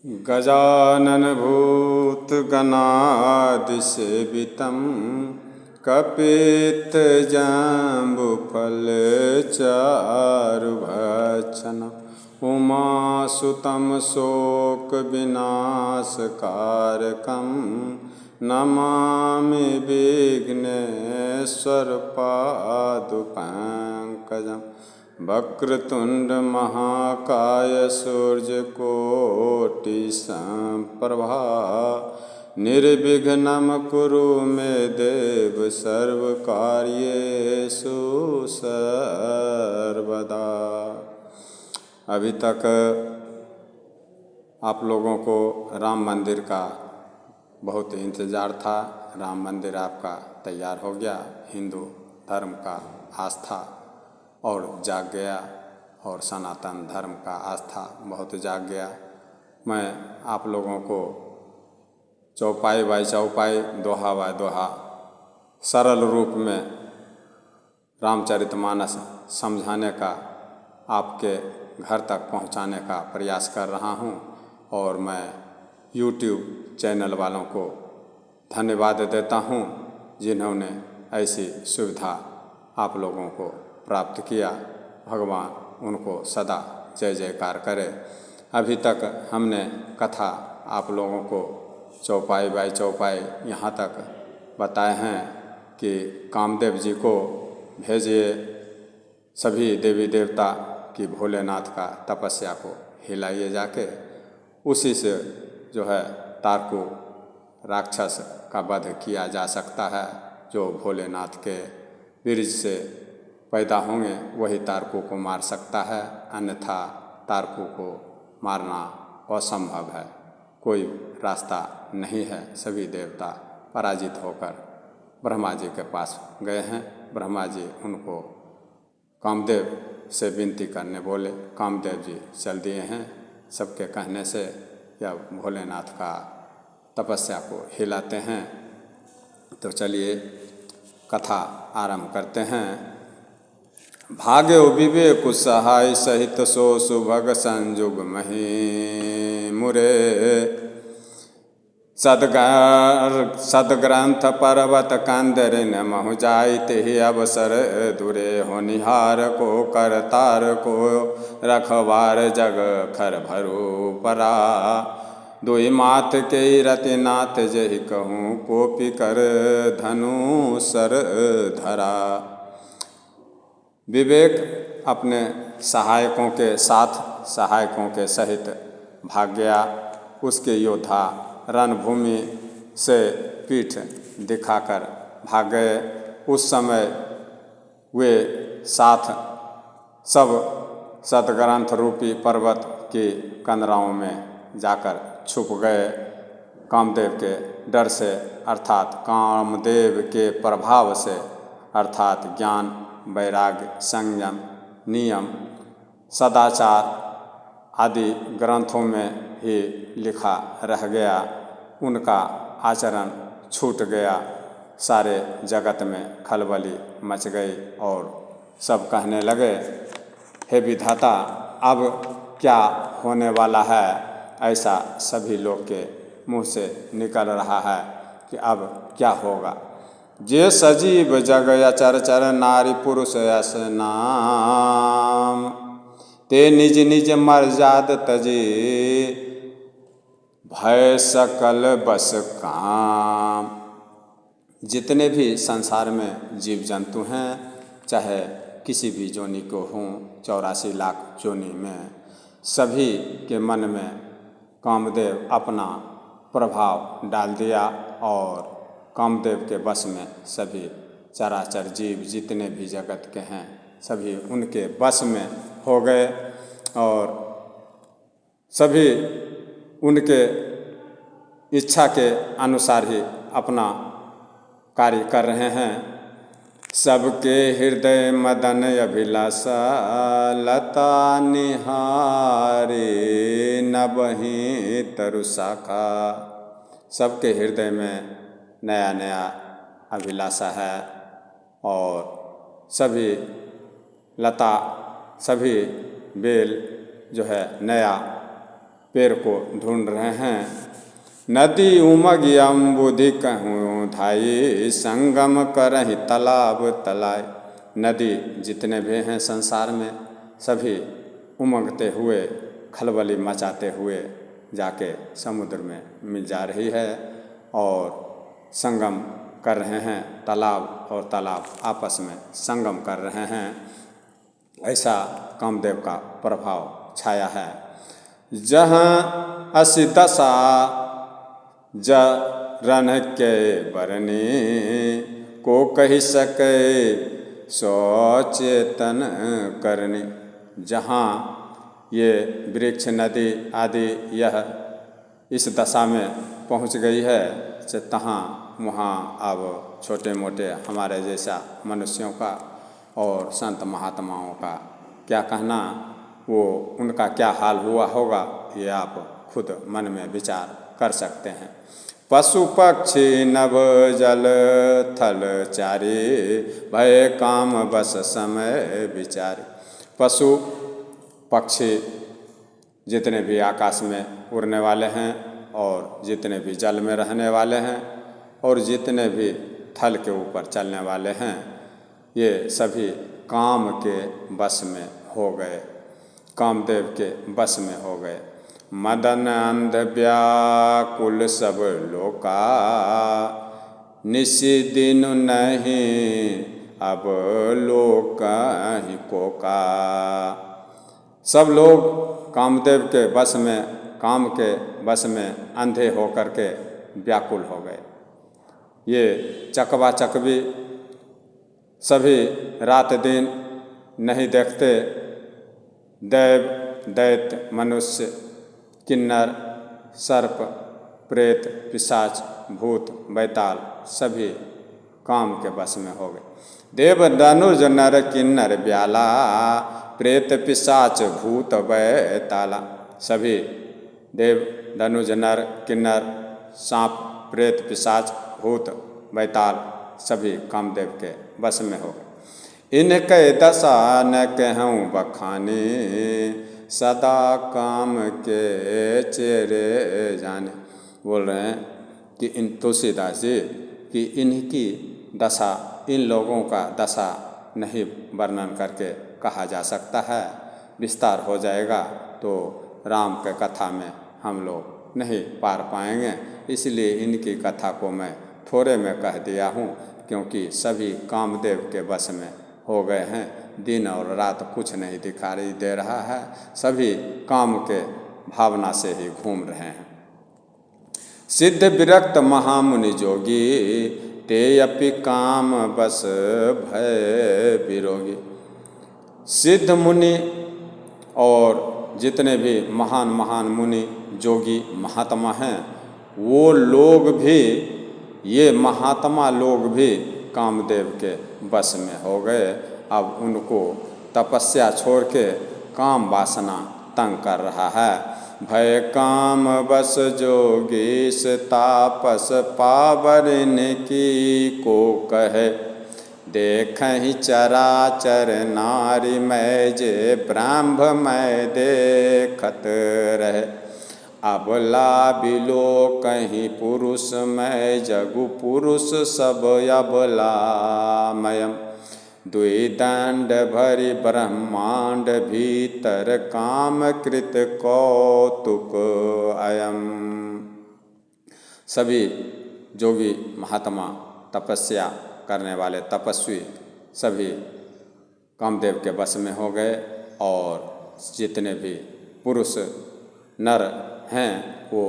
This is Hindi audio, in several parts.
गजाननभूतगणादिसेवितं कपित्थजम्बुफलचारुभक्षणम् उमासुतं शोकविनाशकारकं नमामि विघ्नेश्वरपादपङ्कजं वक्रतुण्डमहाकाय सूर्यकोटिसमप्रभा निर्विघ्नं कुरु मे देव सर्वकार्येषु सर्वदा। अभी तक आप लोगों को राम मंदिर का बहुत इंतज़ार था। राम मंदिर आपका तैयार हो गया। हिंदू धर्म का आस्था और जाग गया और सनातन धर्म का आस्था बहुत जाग गया। मैं आप लोगों को चौपाई बाई चौपाई, दोहा बाई दोहा सरल रूप में रामचरितमानस समझाने का, आपके घर तक पहुंचाने का प्रयास कर रहा हूं। और मैं YouTube चैनल वालों को धन्यवाद देता हूं जिन्होंने ऐसी सुविधा आप लोगों को प्राप्त किया। भगवान उनको सदा जय जयकार करे। अभी तक हमने कथा आप लोगों को चौपाई बाई चौपाई यहाँ तक बताए हैं कि कामदेव जी को भेजिए, सभी देवी देवता कि भोलेनाथ का तपस्या को हिलाइए जाके। उसी से जो है तारकू राक्षस का वध किया जा सकता है। जो भोलेनाथ के बीज से पैदा होंगे वही तारकू को मार सकता है, अन्यथा तारकू को मारना असंभव है। कोई रास्ता नहीं है। सभी देवता पराजित होकर ब्रह्मा जी के पास गए हैं। ब्रह्मा जी उनको कामदेव से विनती करने बोले। कामदेव जी चल दिए हैं। सबके कहने से या भोलेनाथ का तपस्या को हिलाते हैं। तो चलिए कथा आरंभ करते हैं। भाग्यो विवेक सहाय सहित सो सुभग संजुग मही मुरे सदग्रंथ पर्वत कंदरिन महु जाइते ही अवसर दुरे होनिहार को करतार को रखवार जग खर भरू परा दुई माथ के रतिनाथ जहि कहूँ कोपी कर धनु सर धरा। विवेक अपने सहायकों के साथ, सहायकों के सहित भाग गया। उसके योद्धा रणभूमि से पीठ दिखाकर भाग गए। उस समय वे साथ सब सतग्रंथ रूपी पर्वत की कंदराओं में जाकर छुप गए। कामदेव के डर से, अर्थात कामदेव के प्रभाव से, अर्थात ज्ञान, वैराग्य, संयम, नियम, सदाचार आदि ग्रंथों में ही लिखा रह गया। उनका आचरण छूट गया। सारे जगत में खलबली मच गई और सब कहने लगे, हे विधाता, अब क्या होने वाला है। ऐसा सभी लोग के मुंह से निकल रहा है कि अब क्या होगा। जे सजीव जग अचर चर नारी पुरुष यस नाम ते निज निज मर्याद तजी भय सकल बस काम। जितने भी संसार में जीव जंतु हैं, चाहे किसी भी जोनि को हों, 84 लाख जोनि में, सभी के मन में कामदेव अपना प्रभाव डाल दिया और कामदेव के बस में सभी चराचर जीव जितने भी जगत के हैं सभी उनके बस में हो गए और सभी उनके इच्छा के अनुसार ही अपना कार्य कर रहे हैं। सबके हृदय मदन अभिलाषा लता निहारे नबहि तरु शाखा। सबके हृदय में नया नया अभिलाषा है और सभी लता, सभी बेल जो है नया पेड़ को ढूंढ रहे हैं। नदी उमग अम्बुधि कहूँ धाई, संगम करहि तालाब तलाई। नदी जितने भी हैं संसार में सभी उमगते हुए, खलबली मचाते हुए जाके समुद्र में मिल जा रही है और संगम कर रहे हैं। तालाब और तालाब आपस में संगम कर रहे हैं। ऐसा कामदेव का प्रभाव छाया है। जहाँ असी दशा जरन के बरनी, को कही सके सचेतन करनी। जहाँ ये वृक्ष नदी आदि यह इस दशा में पहुँच गई है, तहाँ वहाँ अब छोटे मोटे हमारे जैसा मनुष्यों का और संत महात्माओं का क्या कहना, वो उनका क्या हाल हुआ होगा, ये आप खुद मन में विचार कर सकते हैं। पशु पक्षी नभ जल थल चारी, भय काम बस समय विचारी। पशु पक्षी जितने भी आकाश में उड़ने वाले हैं और जितने भी जल में रहने वाले हैं और जितने भी थल के ऊपर चलने वाले हैं, ये सभी काम के बस में हो गए, कामदेव के बस में हो गए। मदन अंध व्याकुल सब लोका, निशि दिन नहीं अब लोक ही को का। सब लोग कामदेव के बस में, काम के बस में अंधे होकर के व्याकुल हो गए। ये चकवा चकवी सभी रात दिन नहीं देखते। दैव दैत्य मनुष्य किन्नर सर्प प्रेत पिशाच भूत बैताल सभी काम के बस में हो गए। देव धनुज नर किन्नर ब्याला, प्रेत पिशाच भूत बैताला। सभी देव धनुज नर किन्नर सांप प्रेत पिशाच भूत बैताल सभी कामदेव के बस में हो गए। इनके दशा न कहूँ बखानी, सदा काम के चेरे जाने। बोल रहे हैं कि इन तुलसीदास जी कि इनकी दशा, इन लोगों का दशा नहीं वर्णन करके कहा जा सकता है। विस्तार हो जाएगा तो राम के कथा में हम लोग नहीं पार पाएंगे, इसलिए इनकी कथा को मैं थोड़े में कह दिया हूँ, क्योंकि सभी कामदेव के बस में हो गए हैं। दिन और रात कुछ नहीं दिखाई दे रहा है, सभी काम के भावना से ही घूम रहे हैं। सिद्ध विरक्त महामुनि जोगी, ते अपि काम बस भय विरोगी। सिद्ध मुनि और जितने भी महान महान मुनि जोगी महात्मा हैं, वो लोग भी, ये महात्मा लोग भी कामदेव के बस में हो गए। अब उनको तपस्या छोड़ के काम वासना तंग कर रहा है। भय काम बस जोगीश, तापस पावरन की को कहे। देखहि चराचर नारी मैं, जे ब्रह्म मैं देखत रहे। अबला बिलो कहीं पुरुष मैं, जगु पुरुष सब अबला मयम। दुई दंड भरि ब्रह्मांड, भीतर काम कृत कौतुक अयम। सभी जोगी महात्मा तपस्या करने वाले तपस्वी सभी कामदेव के बस में हो गए, और जितने भी पुरुष नर हैं वो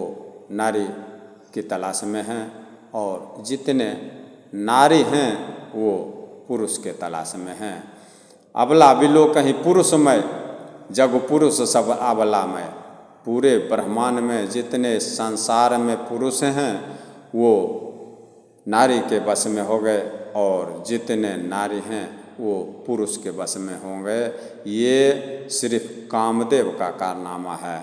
नारी की तलाश में हैं, और जितने नारी हैं वो पुरुष के तलाश में हैं। अबला बिलो कहीं पुरुषमय, जग पुरुष सब अबलामय। पूरे ब्रह्मांड में जितने संसार में पुरुष हैं वो नारी के बस में हो गए, और जितने नारी हैं वो पुरुष के बस में होंगे। ये सिर्फ कामदेव का कारनामा है।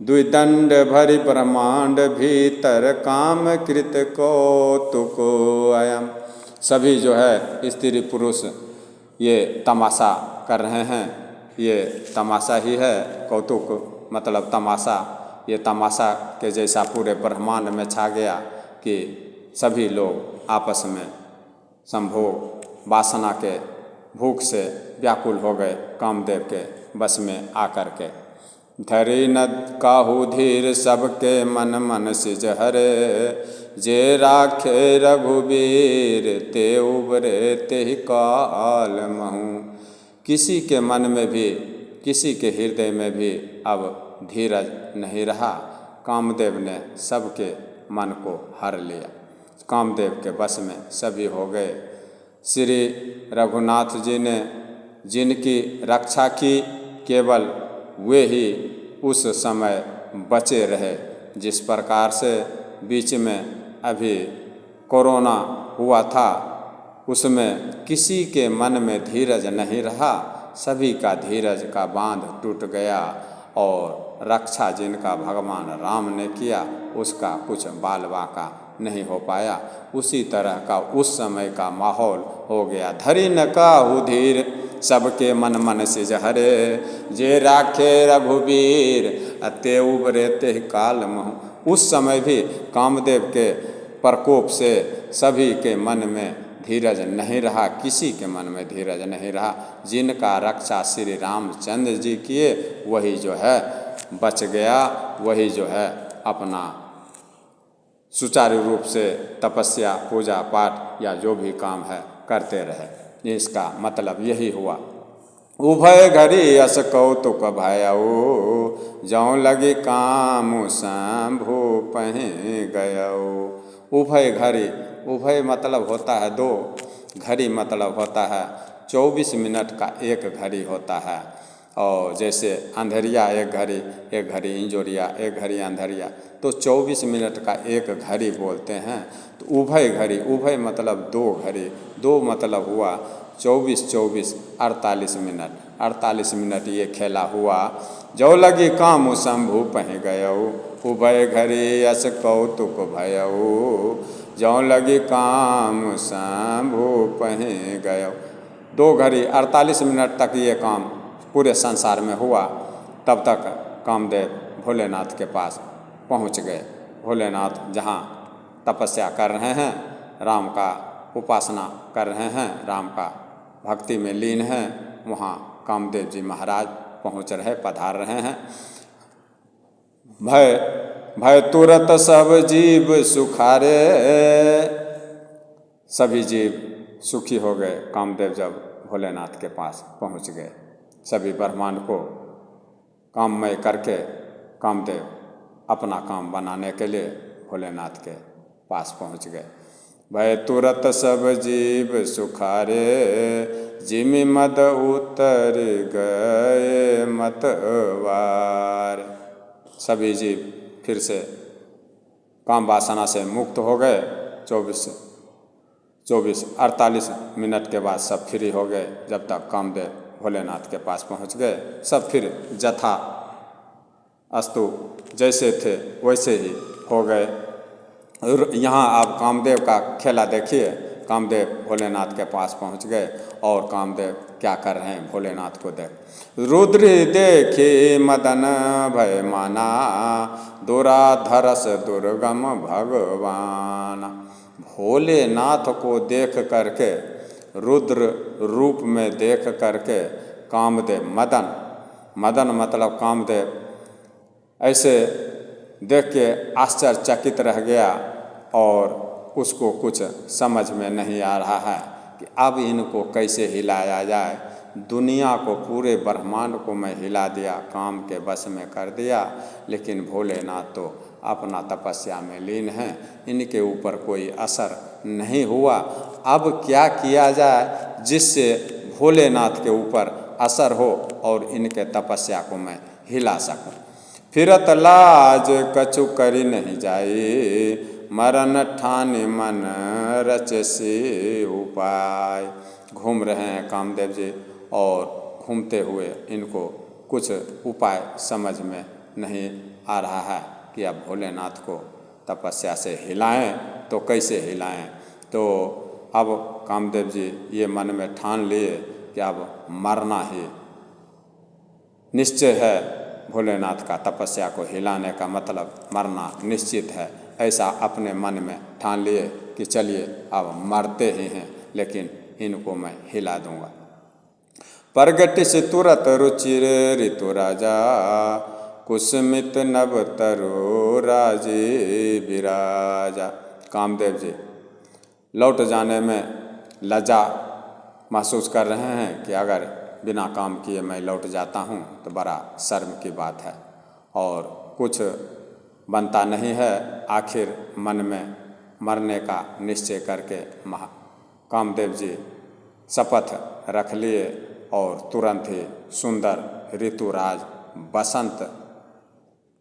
द्विदंड भरि ब्रह्मांड, भीतर काम कृत कौतुक अयम। सभी जो है स्त्री पुरुष ये तमाशा कर रहे हैं, ये तमाशा ही है। कौतुक मतलब तमाशा, ये तमाशा के जैसा पूरे ब्रह्मांड में छा गया कि सभी लोग आपस में संभोग वासना के भूख से व्याकुल हो गए कामदेव के बस में आकर के। धरी न काहू धीर सबके मन मन सिज हरे, जे राखे रघुबीर ते उबरे ते काल महू। किसी के मन में भी, किसी के हृदय में भी अब धीरज नहीं रहा। कामदेव ने सबके मन को हर लिया, कामदेव के बस में सभी हो गए। श्री रघुनाथ जी ने जिनकी रक्षा की, केवल वे ही उस समय बचे रहे। जिस प्रकार से बीच में अभी कोरोना हुआ था, उसमें किसी के मन में धीरज नहीं रहा, सभी का धीरज का बांध टूट गया और रक्षा जिनका भगवान राम ने किया उसका कुछ बाल बाका नहीं हो पाया। उसी तरह का उस समय का माहौल हो गया। धरी न काहू धीर सबके मन मन सिज हरे, जे राखे रघुबीर अते उबरे ते काल महू। उस समय भी कामदेव के प्रकोप से सभी के मन में धीरज नहीं रहा, किसी के मन में धीरज नहीं रहा। जिनका रक्षा श्री रामचंद्र जी किए वही जो है बच गया, वही जो है अपना सुचारू रूप से तपस्या पूजा पाठ या जो भी काम है करते रहे। इसका मतलब यही हुआ। उभय घड़ी अस कौतुक भयऊ, जौं लगी काम शंभु पहि गयऊ। उभय घड़ी, उभय मतलब होता है दो, घड़ी मतलब होता है 24 मिनट का एक घड़ी होता है। और जैसे अंधेरिया एक घड़ी इंजोरिया, एक घड़ी अंधेरिया, तो 24 मिनट का एक घड़ी बोलते हैं। तो उभय घड़ी, उभय मतलब दो घड़ी, दो मतलब हुआ 24 48 मिनट, 48 मिनट ये खेला हुआ। जो लगी काम शंभु पहि गयऊ, उभय घड़ी अस कौतुक भयऊ, जो लगी काम शंभु पहि गयऊ। 2 घड़ी 48 मिनट तक ये काम पूरे संसार में हुआ। तब तक कामदेव भोलेनाथ के पास पहुंच गए। भोलेनाथ जहाँ तपस्या कर रहे हैं, राम का उपासना कर रहे हैं, राम का भक्ति में लीन हैं, वहाँ कामदेव जी महाराज पहुँच रहे, पधार रहे हैं। भय तुरत सब जीव सुखारे, सभी जीव सुखी हो गए कामदेव जब भोलेनाथ के पास पहुँच गए। सभी ब्रह्मांड को काममय करके कामदेव अपना काम बनाने के लिए भोलेनाथ के पास पहुँच गए। भय तुरत सब जीव सुखारे, जिमि मद उतर गए मतवार। सभी जीव फिर से काम वासना से मुक्त हो गए। 48 मिनट के बाद सब फ्री हो गए। जब तक कामदेव भोलेनाथ के पास पहुंच गए, सब फिर जथा अस्तु जैसे थे वैसे ही हो गए। यहाँ आप कामदेव का खेला देखिए। कामदेव भोलेनाथ के पास पहुंच गए और कामदेव क्या कर रहे हैं भोलेनाथ को देख। रुद्र देखे मदन भय माना, दुराधरस दुर्गम भगवान। भोलेनाथ को देख करके, रुद्र रूप में देख करके कामदेव, मदन मतलब कामदेव, ऐसे देख के आश्चर्यचकित रह गया और उसको कुछ समझ में नहीं आ रहा है कि अब इनको कैसे हिलाया जाए। दुनिया को, पूरे ब्रह्मांड को मैं हिला दिया, काम के बस में कर दिया, लेकिन भोलेनाथ तो अपना तपस्या में लीन हैं, इनके ऊपर कोई असर नहीं हुआ। अब क्या किया जाए जिससे भोलेनाथ के ऊपर असर हो और इनके तपस्या को मैं हिला सकूं। फिरत लाज कछु करी नहीं जाई, मरण ठानि मन रचसी उपाय। घूम रहे हैं कामदेव जी और घूमते हुए इनको कुछ उपाय समझ में नहीं आ रहा है कि अब भोलेनाथ को तपस्या से हिलाएं तो कैसे हिलाएं। तो अब कामदेव जी ये मन में ठान लिए कि अब मरना ही निश्चय है, भोलेनाथ का तपस्या को हिलाने का मतलब मरना निश्चित है, ऐसा अपने मन में ठान लिए कि चलिए अब मरते ही हैं, लेकिन इनको मैं हिला दूंगा। प्रगटिस तुरत रुचिर ऋतु राजा, कुसुमित नभ तरु राजी विराजा। कामदेव जी लौट जाने में लज्जा महसूस कर रहे हैं कि अगर बिना काम किए मैं लौट जाता हूँ तो बड़ा शर्म की बात है, और कुछ बनता नहीं है। आखिर मन में मरने का निश्चय करके कामदेव जी शपथ रख लिए और तुरंत ही सुंदर ऋतुराज बसंत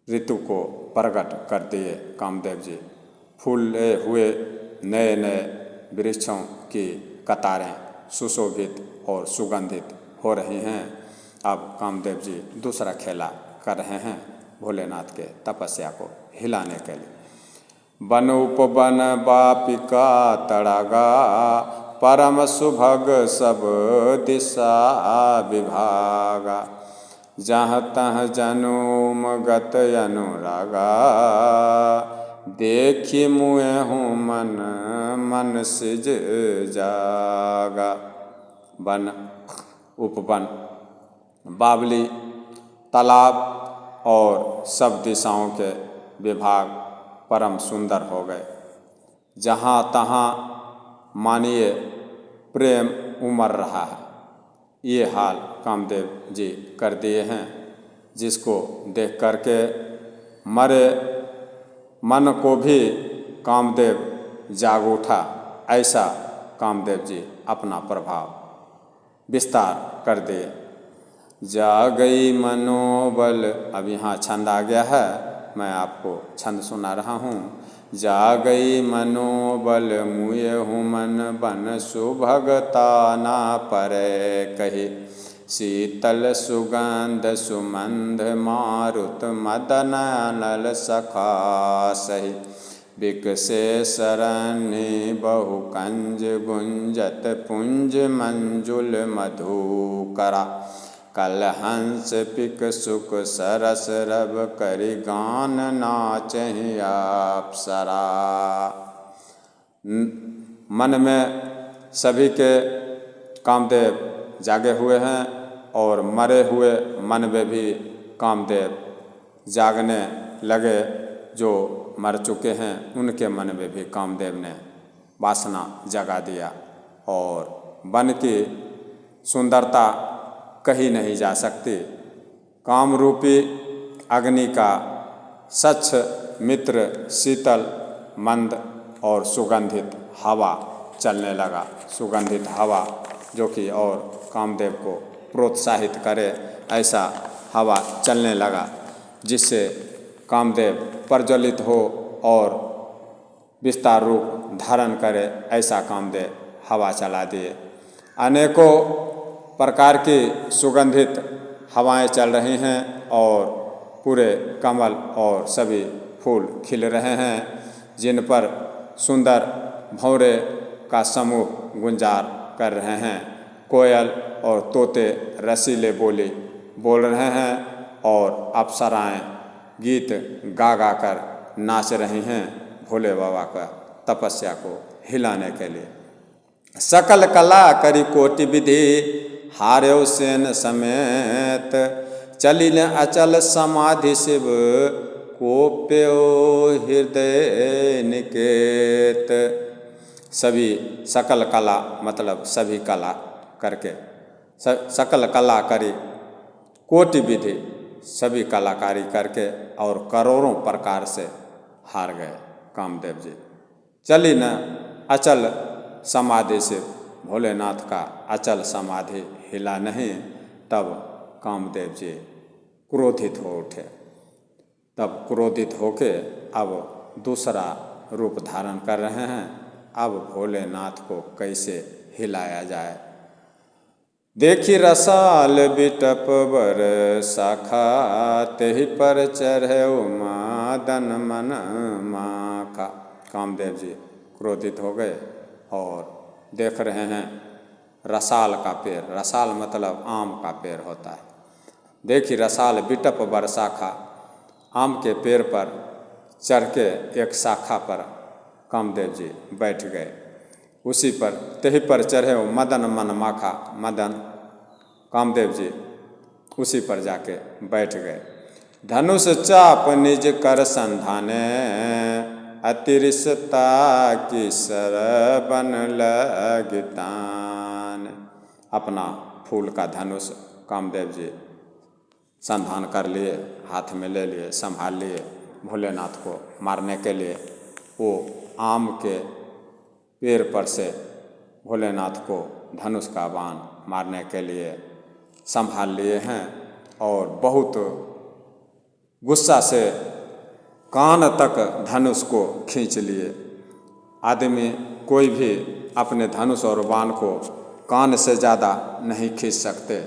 ऋतु को प्रकट कर दिए। कामदेव जी फूले हुए नए नए वृक्षों की कतारें सुशोभित और सुगंधित हो रही हैं। अब कामदेव जी दूसरा खेला कर रहे हैं भोलेनाथ के तपस्या को हिलाने के लिए। वन उपवन बापिका तड़ागा, परम सुभग सब दिशा विभागा। जहाँ तह जनुम गत अनुरागा, देखी मुए हूँ मन मन सिज जागा। वन उपवन बावली तालाब और सब दिशाओं के विभाग परम सुंदर हो गए। जहाँ तहाँ मानिए प्रेम उमड़ रहा है, ये हाल कामदेव जी कर दिए हैं, जिसको देख करके मरे मन को भी कामदेव जाग उठा। ऐसा कामदेव जी अपना प्रभाव विस्तार कर दिए। जागई मनोबल, अब यहाँ छंद आ गया है, मैं आपको छंद सुना रहा हूँ। जागई मनोबल मुए हूँ मन बन, सुभगता ना परे कही। शीतल सुगंध सुमंध मारुत मदन नल सखा सही। विकसे सरण्य बहु कंज गुंजत पुंज मंजुल मधुकरा। कलहंस पिक सुख सरस रब करि, गान नाचहि अप्सरा। मन में सभी के कामदेव जागे हुए हैं और मरे हुए मन में भी कामदेव जागने लगे। जो मर चुके हैं उनके मन में भी कामदेव ने वासना जगा दिया, और वन की सुंदरता कही नहीं जा सकती। काम रूपी अग्नि का स्वच्छ मित्र शीतल मंद और सुगंधित हवा चलने लगा। सुगंधित हवा जो कि और कामदेव को प्रोत्साहित करे, ऐसा हवा चलने लगा, जिससे कामदेव प्रज्वलित हो और विस्तार रूप धारण करे। ऐसा कामदेव हवा चला दिए। अनेकों प्रकार की सुगंधित हवाएं चल रही हैं और पूरे कमल और सभी फूल खिल रहे हैं, जिन पर सुंदर भंवरे का समूह गुंजार कर रहे हैं। कोयल और तोते रसीले बोली बोल रहे हैं और अप्सराएं गीत गा गा कर नाच रही हैं भोले बाबा का तपस्या को हिलाने के लिए। सकल कला करी कोटि विधि, हार्यो सेन समेत। चलिन अचल समाधि शिव, कोप्यो हृदय निकेत। सभी सकल कला मतलब सभी कला करके, सकल कला करी कोटि विधि, सभी कलाकारी करके और करोड़ों प्रकार से हार गए कामदेव जी। चली न अचल समाधि से, भोलेनाथ का अचल समाधि हिला नहीं, तब कामदेव जी क्रोधित हो उठे। तब क्रोधित होके अब दूसरा रूप धारण कर रहे हैं। अब भोलेनाथ को कैसे हिलाया जाए। देखी रसाल बिटप बर शाखा, तेहि पर चढ़े मादन मन माखा। कामदेव जी क्रोधित हो गए और देख रहे हैं रसाल का पेड़, रसाल मतलब आम का पेड़ होता है, देखी रसाल बिटप बरसाखा, आम के पेड़ पर चढ़ के एक शाखा पर कामदेव जी बैठ गए। उसी पर तेही पर चढ़े वो मदन मन माखा, मदन कामदेव जी उसी पर जाके बैठ गए। धनुष चाप निज कर संधाने, अतिरिसता की सरबन लगतान। अपना फूल का धनुष कामदेव जी संधान कर लिए, हाथ में ले लिए, संभाल लिए। भोलेनाथ को मारने के लिए वो आम के पेड़ पर से भोलेनाथ को धनुष का बाण मारने के लिए संभाल लिए हैं और बहुत गुस्सा से कान तक धनुष को खींच लिए। आदमी कोई भी अपने धनुष और बाण को कान से ज़्यादा नहीं खींच सकते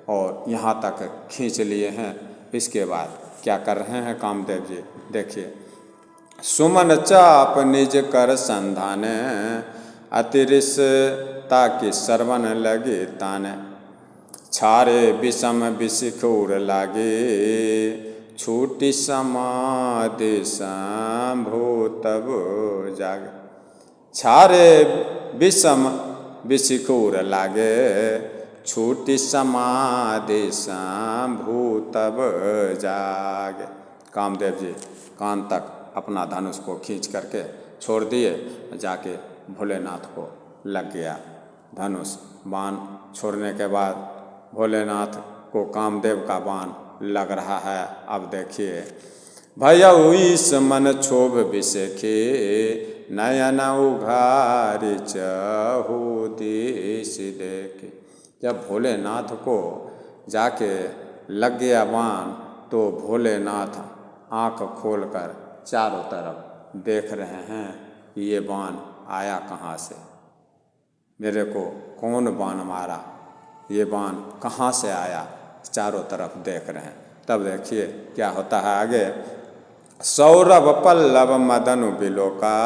और यहाँ तक खींच लिए हैं। इसके बाद क्या कर रहे हैं कामदेव जी, देखिए। सुमन चाप निज कर संधाने, अतिरिसता की सरवन लगे ताने। छारे विषम विशिखुर लागे, छूटी समाधि संभू तब जागे। छारे विषम विशिखुर लागे, छूटी समाधि संभू तब जागे। कामदेव जी कान तक अपना धनुष को खींच करके छोड़ दिए, जाके भोलेनाथ को लग गया धनुष। बाण छोड़ने के बाद भोलेनाथ को कामदेव का बाण लग रहा है। अब देखिए। भयउ ईस मन क्षोभ विषेखे, नयन उघारि चहु दिस देखे। जब भोलेनाथ को जाके लग गया बाण तो भोलेनाथ आँख खोलकर चारों तरफ देख रहे हैं कि ये बाण आया कहाँ से, मेरे को कौन बाण मारा, ये बाण कहाँ से आया, चारों तरफ देख रहे हैं। तब देखिए क्या होता है आगे। सौरभ पल्लव मदन बिलोका,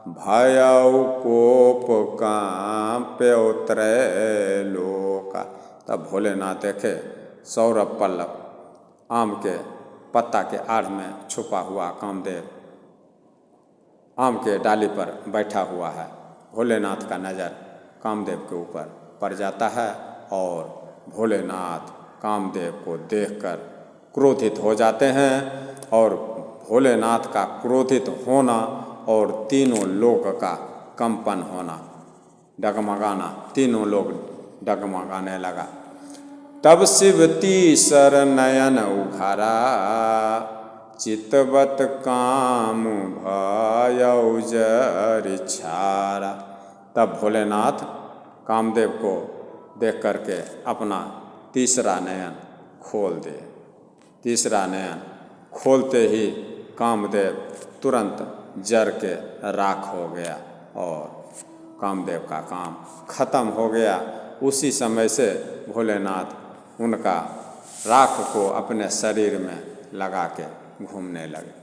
भयउ कोप कांप्यो त्रैलोका। तब भोलेनाथ देखे सौरभ पल्लव आम के पत्ता के आड़ में छुपा हुआ कामदेव आम के डाली पर बैठा हुआ है। भोलेनाथ का नज़र कामदेव के ऊपर पड़ जाता है और भोलेनाथ कामदेव को देखकर क्रोधित हो जाते हैं और भोलेनाथ का क्रोधित होना और तीनों लोक का कंपन होना, डगमगाना, तीनों लोग डगमगाने लगा। तब शिव तीसर नयन उघारा, चितवत काम भयउ जरि छारा। तब भोलेनाथ कामदेव को देख करके अपना तीसरा नयन खोल दिए। तीसरा नयन खोलते ही कामदेव तुरंत जर के राख हो गया और कामदेव का काम खत्म हो गया। उसी समय से भोलेनाथ उनका राख को अपने शरीर में लगा के घूमने लगे।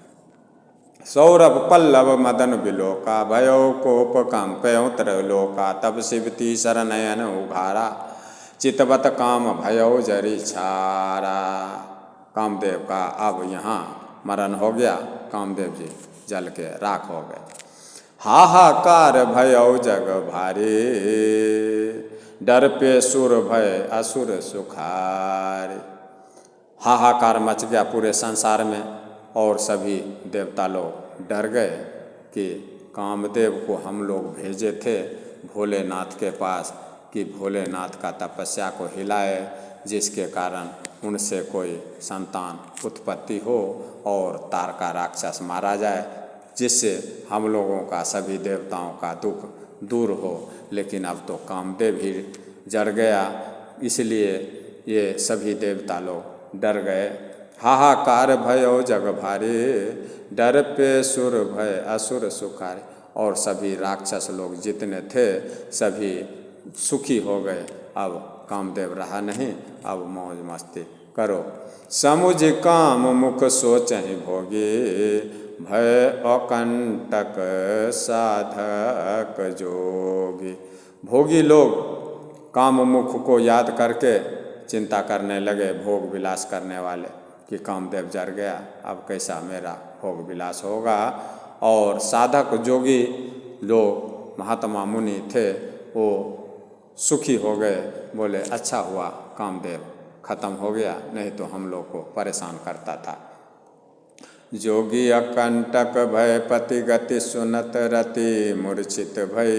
सौरभ पल्लव मदन बिलोका, भयउ कोप कंप्यो त्रैलोका। तब शिव तीसर नयन उघारा, चितवत काम भयउ जरि छारा। कामदेव का अब यहाँ मरण हो गया, कामदेव जी जल के राख हो गए। हाहाकार भयउ जग भारी, डर पे सुर भय असुर सुखारे। हाहाकार मच गया पूरे संसार में और सभी देवता लोग डर गए कि कामदेव को हम लोग भेजे थे भोलेनाथ के पास कि भोलेनाथ का तपस्या को हिलाए, जिसके कारण उनसे कोई संतान उत्पत्ति हो और तारका राक्षस मारा जाए, जिससे हम लोगों का, सभी देवताओं का दुख दूर हो। लेकिन अब तो कामदेव ही जड़ गया, इसलिए ये सभी देवता लोग डर गए। हाहाकार भयउ जग भारी, डर पे सुर भय असुर सुखारे। और सभी राक्षस लोग जितने थे सभी सुखी हो गए। अब कामदेव रहा नहीं, अब मौज मस्ती करो। समुझ काम मुख सोचहि भोगी, भय अकंटक साधक जोगी। भोगी लोग काम मुख को याद करके चिंता करने लगे भोग विलास करने वाले कि कामदेव जर गया, अब कैसा मेरा भोग विलास होगा। और साधक जोगी लोग महात्मा मुनि थे वो सुखी हो गए, बोले अच्छा हुआ कामदेव खत्म हो गया, नहीं तो हम लोग को परेशान करता था। जोगी अकंटक भय पति गति सुनत रति मूर्छित भई,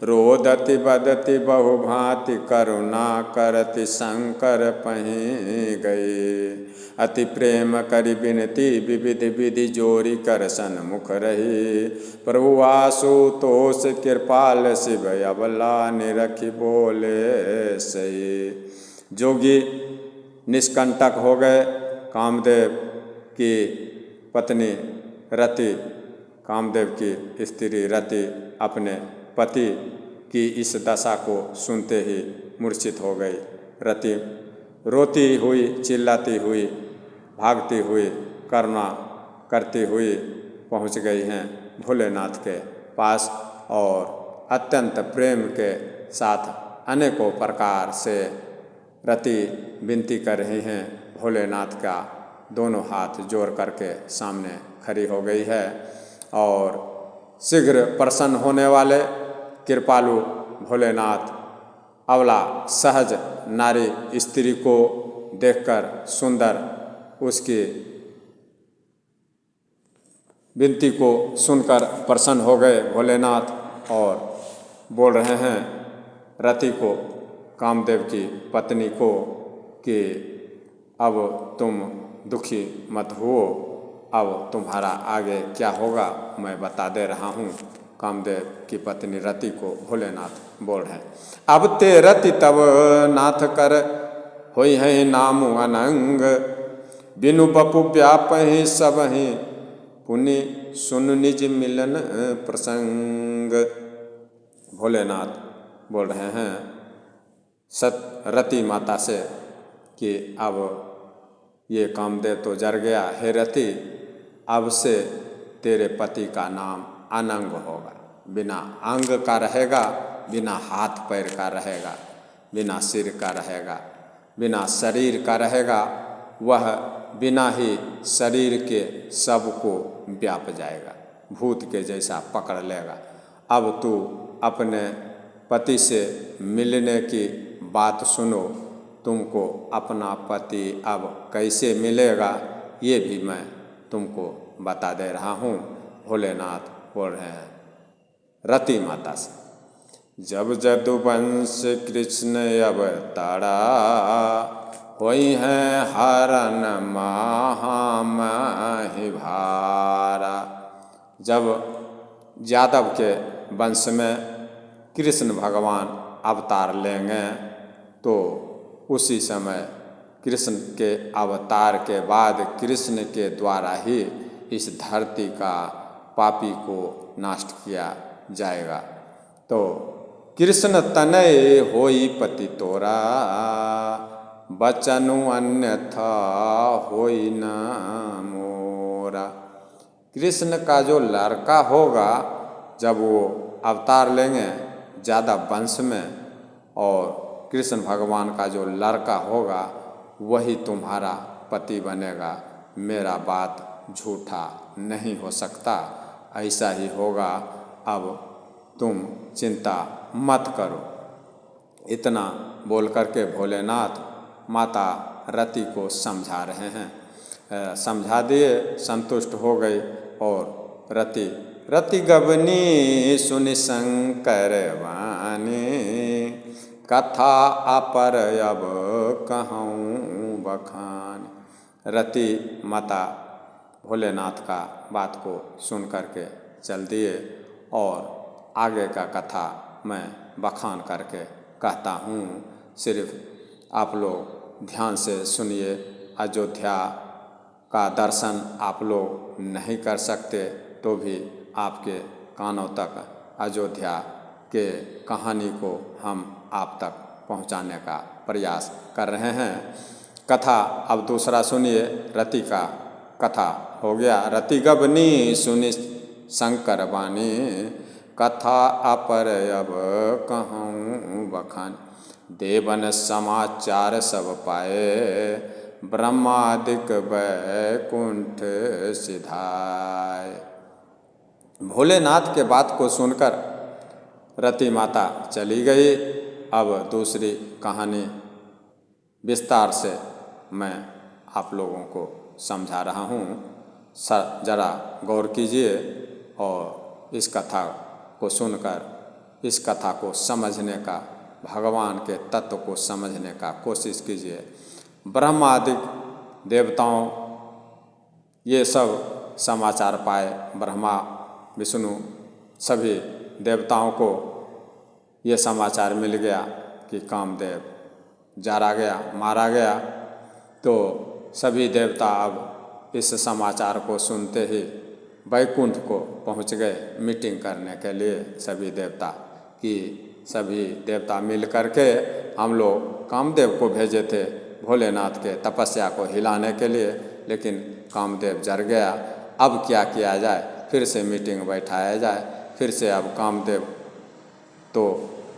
रोदति बदति बहु भांति करुणा करति शंकर पहीं गई। अति प्रेम करि बिनती विविध विधि जोरी कर सन्मुख रही, प्रभु आशुतोष कृपाल शिव अबला निरखी बोले सही। जोगी निष्कंटक हो गए, कामदेव की पत्नी रति, कामदेव की स्त्री रति अपने पति की इस दशा को सुनते ही मूर्छित हो गई। रति रोती हुई, चिल्लाती हुई, भागती हुई, करुणा करती हुई पहुंच गई हैं भोलेनाथ के पास और अत्यंत प्रेम के साथ अनेकों प्रकार से रति विनती कर रही हैं भोलेनाथ का, दोनों हाथ जोड़ करके सामने खड़ी हो गई है। और शीघ्र प्रसन्न होने वाले कृपालु भोलेनाथ अबला सहज नारी स्त्री को देखकर सुंदर उसकी विनती को सुनकर प्रसन्न हो गए भोलेनाथ और बोल रहे हैं रति को, कामदेव की पत्नी को, कि अब तुम दुखी मत हो, अब तुम्हारा आगे क्या होगा मैं बता दे रहा हूँ। कामदेव की पत्नी रति को भोलेनाथ बोल रहे हैं, अब ते रति तब नाथ कर होई है नामु अनंग, बिनु बपु व्यापहि सबहि पुनि सुन निज मिलन प्रसंग। भोलेनाथ बोल रहे हैं रति माता से कि अब ये कामदेव तो जर गया, हे रति अब से तेरे पति का नाम अनंग होगा, बिना अंग का रहेगा, बिना हाथ पैर का रहेगा, बिना सिर का रहेगा, बिना शरीर का रहेगा, वह बिना ही शरीर के सबको व्याप जाएगा, भूत के जैसा पकड़ लेगा। अब तू अपने पति से मिलने की बात सुनो, तुमको अपना पति अब कैसे मिलेगा ये भी मैं तुमको बता दे रहा हूँ। भोलेनाथ बोल रहे हैं रति माता से, जब जदुवंश कृष्ण अवतारा, होई हैं हरन महामहि भारा। जब यादव के वंश में कृष्ण भगवान अवतार लेंगे तो उसी समय कृष्ण के अवतार के बाद कृष्ण के द्वारा ही इस धरती का पापी को नष्ट किया जाएगा। तो कृष्ण तनय होई पति तोरा, बचनु अन्यथा होई न मोरा। कृष्ण का जो लड़का होगा जब वो अवतार लेंगे ज़्यादा वंश में, और कृष्ण भगवान का जो लड़का होगा वही तुम्हारा पति बनेगा, मेरा बात झूठा नहीं हो सकता, ऐसा ही होगा, अब तुम चिंता मत करो। इतना बोल करके भोलेनाथ माता रति को समझा रहे हैं। समझा दिए, संतुष्ट हो गई और रति गबनी सुनि शंकर वाणी, कथा अपर अब कहूँ बखान। रति माता भोलेनाथ का बात को सुन करके चल दिए और आगे का कथा मैं बखान करके कहता हूँ। सिर्फ आप लोग ध्यान से सुनिए। अयोध्या का दर्शन आप लोग नहीं कर सकते तो भी आपके कानों तक अयोध्या के कहानी को हम आप तक पहुंचाने का प्रयास कर रहे हैं। कथा अब दूसरा सुनिए। रति का कथा हो गया। रति गबनी सुनि शंकर वाणी, कथा अपर अब कहूँ बखान। देवन समाचार सब पाए, ब्रह्मादिक वैकुंठ सिधाए। भोलेनाथ के बात को सुनकर रति माता चली गई। अब दूसरी कहानी विस्तार से मैं आप लोगों को समझा रहा हूँ। जरा गौर कीजिए और इस कथा को सुनकर इस कथा को समझने का, भगवान के तत्व को समझने का कोशिश कीजिए। ब्रह्मादिक देवताओं ये सब समाचार पाए, ब्रह्मा विष्णु सभी देवताओं को ये समाचार मिल गया कि कामदेव मारा गया। तो सभी देवता अब इस समाचार को सुनते ही वैकुंठ को पहुंच गए मीटिंग करने के लिए। सभी देवता मिल करके हम लोग कामदेव को भेजे थे भोलेनाथ के तपस्या को हिलाने के लिए, लेकिन कामदेव जर गया। अब क्या किया जाए, फिर से मीटिंग बैठाया जाए। फिर से अब कामदेव तो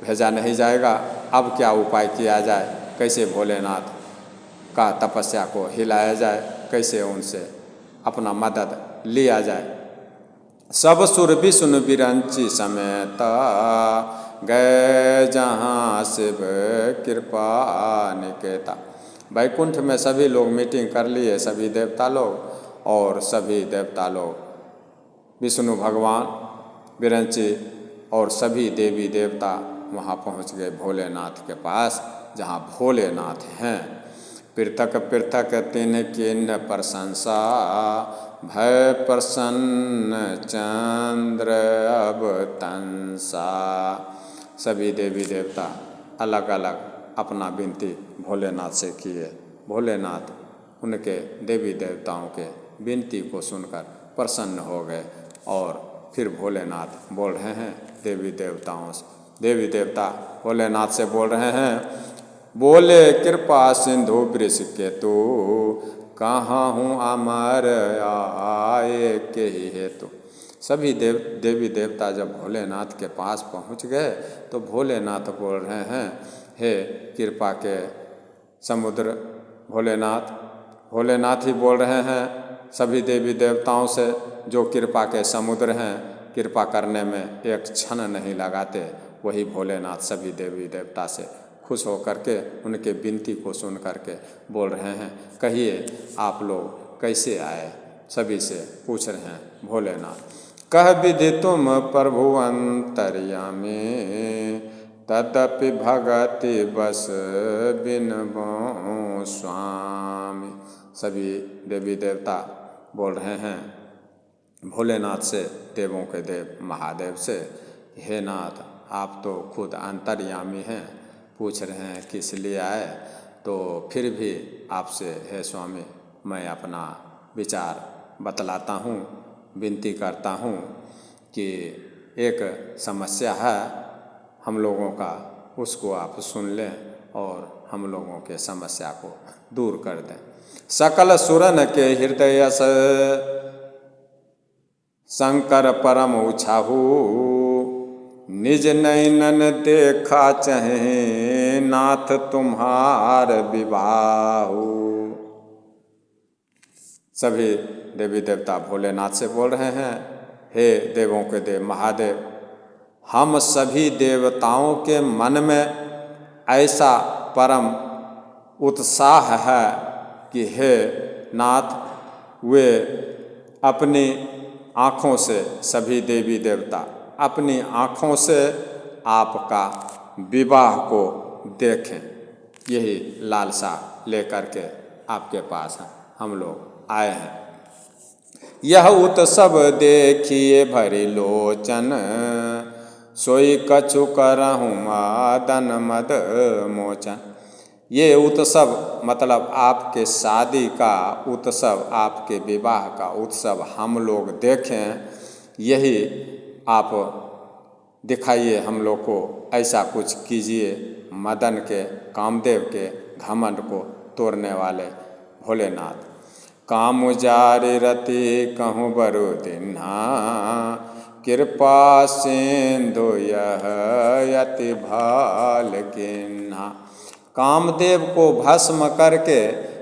भेजा नहीं जाएगा, अब क्या उपाय किया जाए, कैसे भोलेनाथ का तपस्या को हिलाया जाए, कैसे उनसे अपना मदद लिया जाए। सब सुर विष्णु विरंची समेत, गए जहाँ शिव कृपा निकेता। वैकुंठ में सभी लोग मीटिंग कर लिए, सभी देवता लोग, और सभी देवता लोग विष्णु भगवान विरंची और सभी देवी देवता वहाँ पहुँच गए भोलेनाथ के पास, जहाँ भोलेनाथ हैं। पृथक पृथक तिन्ह किन्ह प्रशंसा, भय प्रसन्न चंद्र अब तंसा। सभी देवी देवता अलग अलग अपना विनती भोलेनाथ से किए। भोलेनाथ उनके देवी देवताओं के विनती को सुनकर प्रसन्न हो गए और फिर भोलेनाथ बोल रहे हैं देवी देवता भोलेनाथ से बोल रहे हैं, बोले कृपा सिंधु वृष के तू, कहाँ हूँ अमर आए के ही हेतु। सभी देवी देवता जब भोलेनाथ के पास पहुँच गए तो भोलेनाथ बोल रहे हैं, हे कृपा के समुद्र भोलेनाथ ही बोल रहे हैं सभी देवी देवताओं से, जो कृपा के समुद्र हैं, कृपा करने में एक क्षण नहीं लगाते। वही भोलेनाथ सभी देवी देवता से खुश होकर के उनके विनती को सुन करके बोल रहे हैं, कहिए आप लोग कैसे आए। सभी से पूछ रहे हैं भोलेनाथ। कह विधि तुम प्रभु अंतर्यामी, तदपि भगति बस बिनबो स्वामी। सभी देवी देवता बोल रहे हैं भोलेनाथ से, देवों के देव महादेव से, हे नाथ आप तो खुद अंतर्यामी हैं, पूछ रहे हैं किस लिए आए। तो फिर भी आपसे हे स्वामी मैं अपना विचार बतलाता हूँ, विनती करता हूँ कि एक समस्या है हम लोगों का, उसको आप सुन लें और हम लोगों के समस्या को दूर कर दें। सकल सुरन के हृदय से शंकर परम उछाहू, निज नैनन देखा चहे नाथ तुम्हार विवाहु। सभी देवी देवता भोलेनाथ से बोल रहे हैं, हे देवों के देव महादेव, हम सभी देवताओं के मन में ऐसा परम उत्साह है कि हे नाथ वे अपनी आँखों से, सभी देवी देवता अपनी आँखों से आपका विवाह को देखें, यही लालसा लेकर के आपके पास हम लोग आए हैं। यह उत्सव देखिए भरी लोचन, सोई कछु करहूँ मदन मद मोचन। ये उत्सव मतलब आपके शादी का उत्सव, आपके विवाह का उत्सव हम लोग देखें, यही आप दिखाइए हम लोग को, ऐसा कुछ कीजिए। मदन के कामदेव के घमंड को तोड़ने वाले भोलेनाथ। काम जारी रति कहूँ बरु दिन्हा, कृपा सिंधु यह यति भाल किन्हा। कामदेव को भस्म करके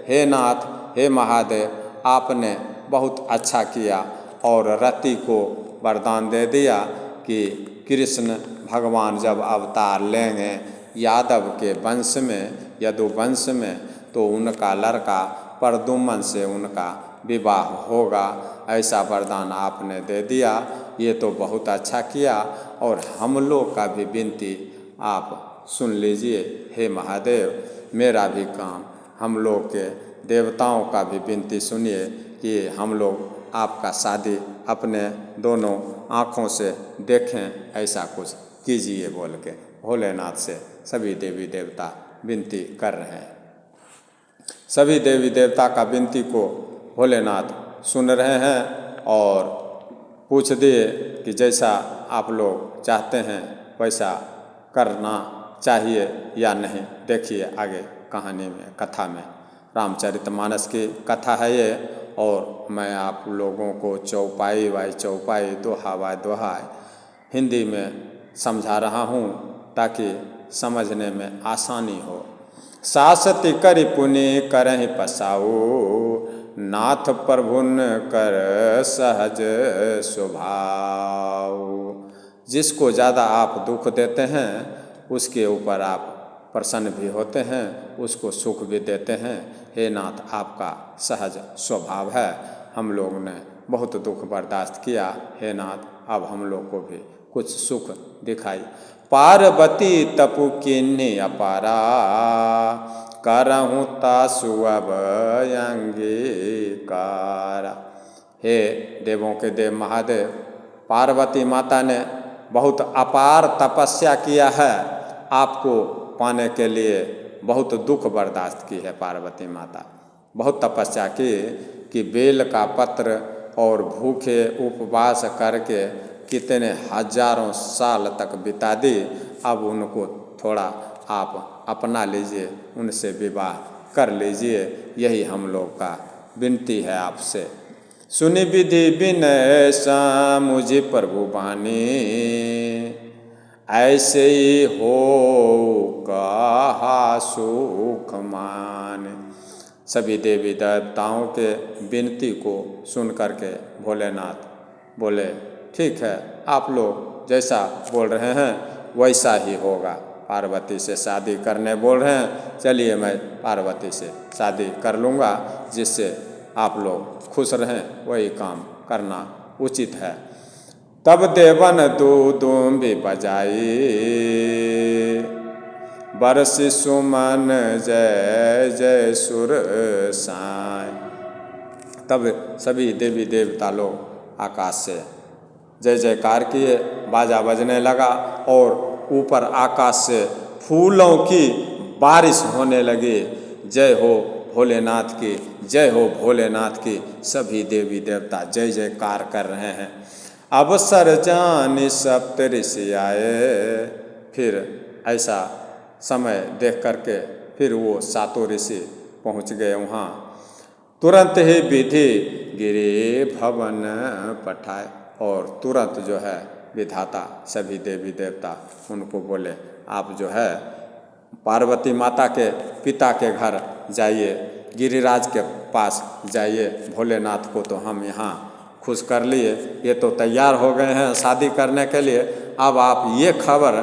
हे नाथ हे महादेव आपने बहुत अच्छा किया और रति को वरदान दे दिया कि कृष्ण भगवान जब अवतार लेंगे यादव के वंश में यदुवंश में तो उनका लड़का प्रद्युम्न से उनका विवाह होगा, ऐसा वरदान आपने दे दिया। ये तो बहुत अच्छा किया और हम लोग का भी विनती आप सुन लीजिए हे महादेव, मेरा भी काम हम लोग के देवताओं का भी विनती सुनिए कि हम लोग आपका शादी अपने दोनों आँखों से देखें, ऐसा कुछ कीजिए बोल के भोलेनाथ से सभी देवी देवता विनती कर रहे हैं। सभी देवी देवता का विनती को भोलेनाथ सुन रहे हैं और पूछ दिए कि जैसा आप लोग चाहते हैं वैसा करना चाहिए या नहीं। देखिए आगे कहानी में, कथा में, रामचरितमानस की कथा है ये और मैं आप लोगों को चौपाई बाई चौपाई, दोहा बाई दोहा हिंदी में समझा रहा हूँ ताकि समझने में आसानी हो। सासति करि पुनि करहि पसाऊ, नाथ प्रभुन कर सहज स्वभाव। जिसको ज़्यादा आप दुख देते हैं उसके ऊपर आप प्रसन्न भी होते हैं, उसको सुख भी देते हैं। हे नाथ आपका सहज स्वभाव है, हम लोग ने बहुत दुख बर्दाश्त किया, हे नाथ अब हम लोग को भी कुछ सुख दिखाई। पार्वती तपु किन्नी अपारा, करहूँ तासु अब अंगीकारा। हे देवों के देव महादेव, पार्वती माता ने बहुत अपार तपस्या किया है, आपको पाने के लिए बहुत दुख बर्दाश्त की है। पार्वती माता बहुत तपस्या की कि बेल का पत्र और भूखे उपवास करके कितने हजारों साल तक बिता दी। अब उनको थोड़ा आप अपना लीजिए, उनसे विवाह कर लीजिए, यही हम लोग का विनती है आपसे। सुनि विधि विनय सा मुझे प्रभु बानी, ऐसे ही हो कहा सुख माने। सभी देवी देवताओं के विनती को सुन करके भोलेनाथ बोले ठीक है, आप लोग जैसा बोल रहे हैं वैसा ही होगा। पार्वती से शादी करने बोल रहे हैं, चलिए मैं पार्वती से शादी कर लूँगा, जिससे आप लोग खुश रहें, वही काम करना उचित है। तब देवन दूम भी बजाई, बरसि सुमन जय जय सुर साई। तब सभी देवी देवता लोग आकाश से जय जयकार किए, बाजा बजने लगा और ऊपर आकाश से फूलों की बारिश होने लगी। जय हो भोलेनाथ की, जय हो भोलेनाथ की। सभी देवी देवता जय जयकार कर रहे हैं। अवसर जानि सप्त ऋषि आए, फिर ऐसा समय देख करके फिर वो सातों ऋषि पहुँच गए वहाँ। तुरंत ही विधि गिरि भवन पठाए, और तुरंत जो है विधाता सभी देवी देवता उनको बोले आप जो है पार्वती माता के पिता के घर जाइए, गिरिराज के पास जाइए। भोलेनाथ को तो हम यहाँ खुश कर लिए, ये तो तैयार हो गए हैं शादी करने के लिए। अब आप ये खबर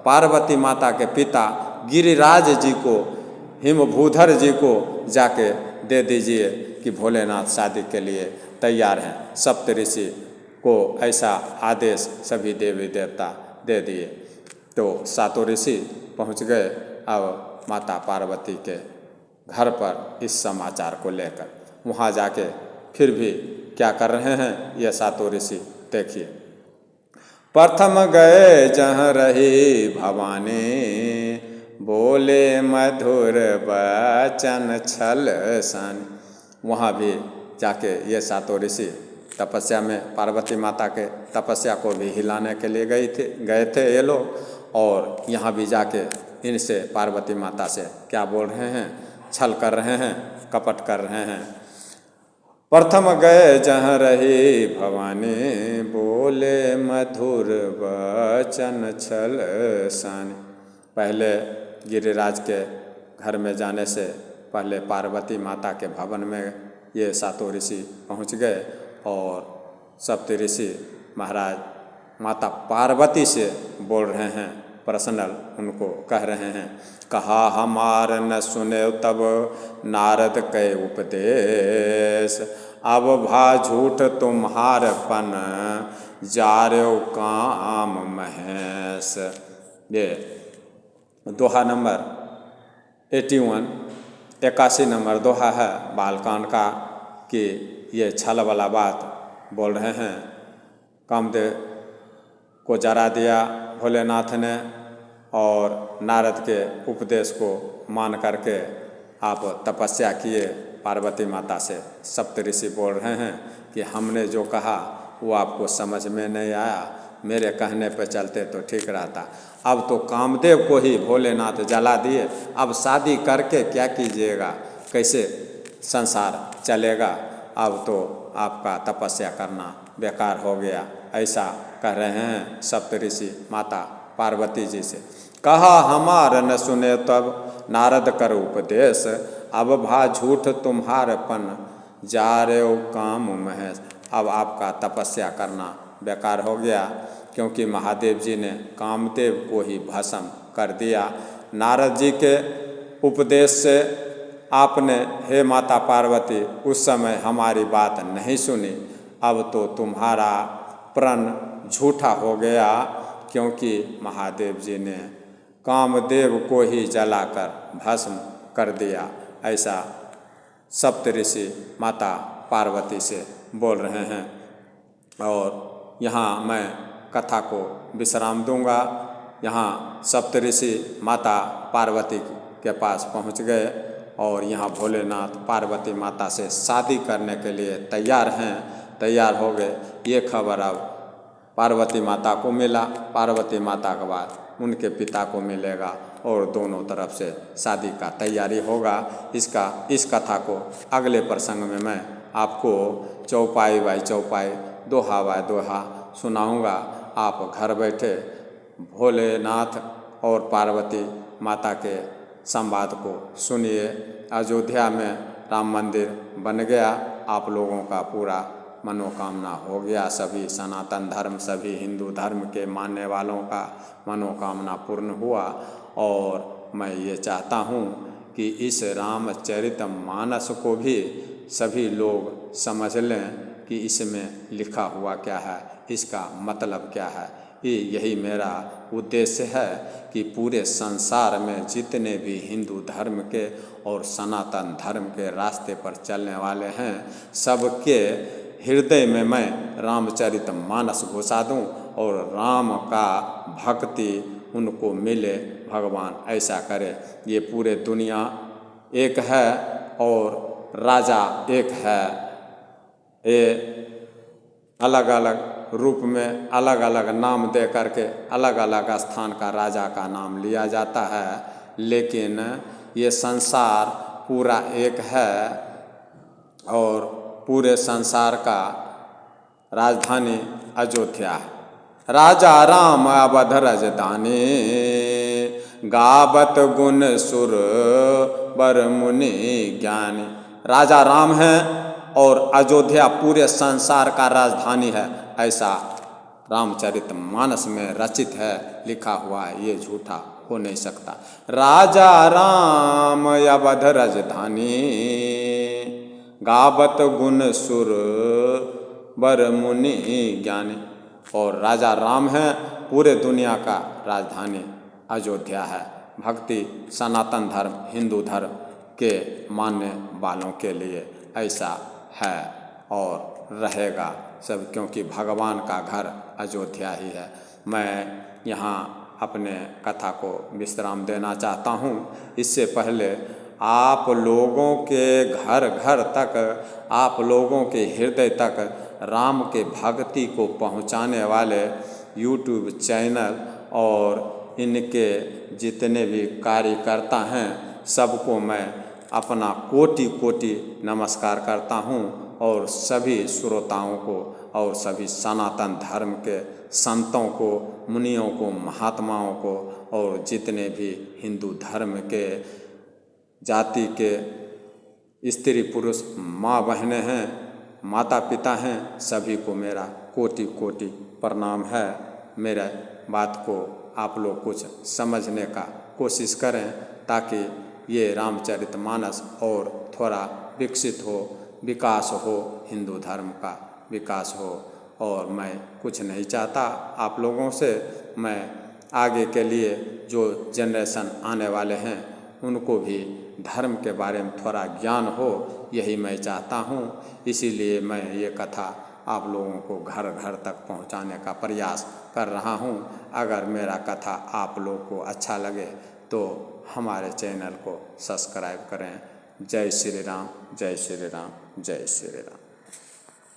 पार्वती माता के पिता गिरिराज जी को, हिमभूधर जी को जाके दे दीजिए कि भोलेनाथ शादी के लिए तैयार हैं। सप्तऋषि को ऐसा आदेश सभी देवी देवता दे दिए। तो सातों ऋषि पहुँच गए अब माता पार्वती के घर पर इस समाचार को लेकर। वहाँ जाके फिर भी क्या कर रहे हैं ये सातों ऋषि देखिए। प्रथम गए जहाँ रही भवानी, बोले मधुर वचन छल सन। वहाँ भी जाके ये सातों ऋषि तपस्या में पार्वती माता के तपस्या को भी हिलाने के लिए गए थे ये लोग। और यहाँ भी जाके इनसे पार्वती माता से क्या बोल रहे हैं, छल कर रहे हैं, कपट कर रहे हैं। प्रथम गए जहाँ रही भवानी, बोले मधुर वचन छल सन। पहले गिरिराज के घर में जाने से पहले पार्वती माता के भवन में ये सातों ऋषि पहुँच गए और सप्त ऋषि महाराज माता पार्वती से बोल रहे हैं, पर्सनल उनको कह रहे हैं। कहा हमार न सुने तब नारद के उपदेश, अब भा झूठ तुम्हारपन जार्यो काम महेश। ये दोहा नंबर 81 नंबर दोहा है बालकांड का कि ये छल वाला बात बोल रहे हैं। कामदेव को जरा दिया भोलेनाथ ने और नारद के उपदेश को मान करके आप तपस्या किए पार्वती माता से। सप्त ऋषि बोल रहे हैं कि हमने जो कहा वो आपको समझ में नहीं आया, मेरे कहने पे चलते तो ठीक रहता। अब तो कामदेव को ही भोलेनाथ जला दिए, अब शादी करके क्या कीजिएगा, कैसे संसार चलेगा, अब तो आपका तपस्या करना बेकार हो गया, ऐसा कह रहे हैं सप्त ऋषि माता पार्वती जी से। कहा हमार न सुने तब नारद कर उपदेश, अब भा झूठ तुम्हारपन जार्यो काम महेश। अब आपका तपस्या करना बेकार हो गया, क्योंकि महादेव जी ने कामदेव को ही भस्म कर दिया। नारद जी के उपदेश से आपने हे माता पार्वती उस समय हमारी बात नहीं सुनी, अब तो तुम्हारा प्रण झूठा हो गया, क्योंकि महादेव जी ने कामदेव को ही जलाकर भस्म कर दिया। ऐसा सप्त ऋषि माता पार्वती से बोल रहे हैं। और यहाँ मैं कथा को विश्राम दूंगा। यहाँ सप्त ऋषि माता पार्वती के पास पहुँच गए और यहाँ भोलेनाथ पार्वती माता से शादी करने के लिए तैयार हैं, तैयार हो गए। ये खबर अब पार्वती माता को मिला, पार्वती माता के बाद उनके पिता को मिलेगा और दोनों तरफ से शादी का तैयारी होगा। इस कथा को अगले प्रसंग में मैं आपको चौपाई बाई चौपाई, दोहा बाई दोहा सुनाऊंगा। आप घर बैठे भोलेनाथ और पार्वती माता के संवाद को सुनिए। अयोध्या में राम मंदिर बन गया, आप लोगों का पूरा मनोकामना हो गया। सभी सनातन धर्म, सभी हिंदू धर्म के मानने वालों का मनोकामना पूर्ण हुआ। और मैं ये चाहता हूँ कि इस रामचरितमानस को भी सभी लोग समझ लें कि इसमें लिखा हुआ क्या है, इसका मतलब क्या है। यही मेरा उद्देश्य है कि पूरे संसार में जितने भी हिंदू धर्म के और सनातन धर्म के रास्ते पर चलने वाले हैं, सबके हृदय में मैं रामचरितमानस घुसा दूं और राम का भक्ति उनको मिले, भगवान ऐसा करे। ये पूरे दुनिया एक है और राजा एक है। ये अलग अलग रूप में अलग अलग नाम दे करके अलग अलग स्थान का राजा का नाम लिया जाता है, लेकिन ये संसार पूरा एक है और पूरे संसार का राजधानी अयोध्या है। राजा राम अवध राजधानी, गावत गुण सुर बर मुनि ज्ञानी। राजा राम है और अयोध्या पूरे संसार का राजधानी है, ऐसा रामचरितमानस में रचित है, लिखा हुआ है। ये झूठा हो नहीं सकता। राजा राम अवध राजधानी, गावत गुण सुर बर मुनि ज्ञानी। और राजा राम है, पूरे दुनिया का राजधानी अयोध्या है। भक्ति सनातन धर्म, हिंदू धर्म के मानने वालों के लिए ऐसा है और रहेगा सब, क्योंकि भगवान का घर अयोध्या ही है। मैं यहाँ अपने कथा को विश्राम देना चाहता हूँ। इससे पहले आप लोगों के घर घर तक, आप लोगों के हृदय तक राम के भक्ति को पहुँचाने वाले यूट्यूब चैनल और इनके जितने भी कार्यकर्ता हैं, सबको मैं अपना कोटि कोटि नमस्कार करता हूँ। और सभी श्रोताओं को और सभी सनातन धर्म के संतों को, मुनियों को, महात्माओं को और जितने भी हिंदू धर्म के जाति के स्त्री पुरुष माँ बहनें हैं, माता पिता हैं, सभी को मेरा कोटि कोटि प्रणाम है। मेरे बात को आप लोग कुछ समझने का कोशिश करें ताकि ये रामचरितमानस और थोड़ा विकसित हो, विकास हो, हिंदू धर्म का विकास हो। और मैं कुछ नहीं चाहता आप लोगों से, मैं आगे के लिए जो जनरेशन आने वाले हैं उनको भी धर्म के बारे में थोड़ा ज्ञान हो, यही मैं चाहता हूँ। इसीलिए मैं ये कथा आप लोगों को घर घर तक पहुँचाने का प्रयास कर रहा हूँ। अगर मेरा कथा आप लोग को अच्छा लगे तो हमारे चैनल को सब्सक्राइब करें। जय श्री राम, जय श्री राम, जय श्री राम।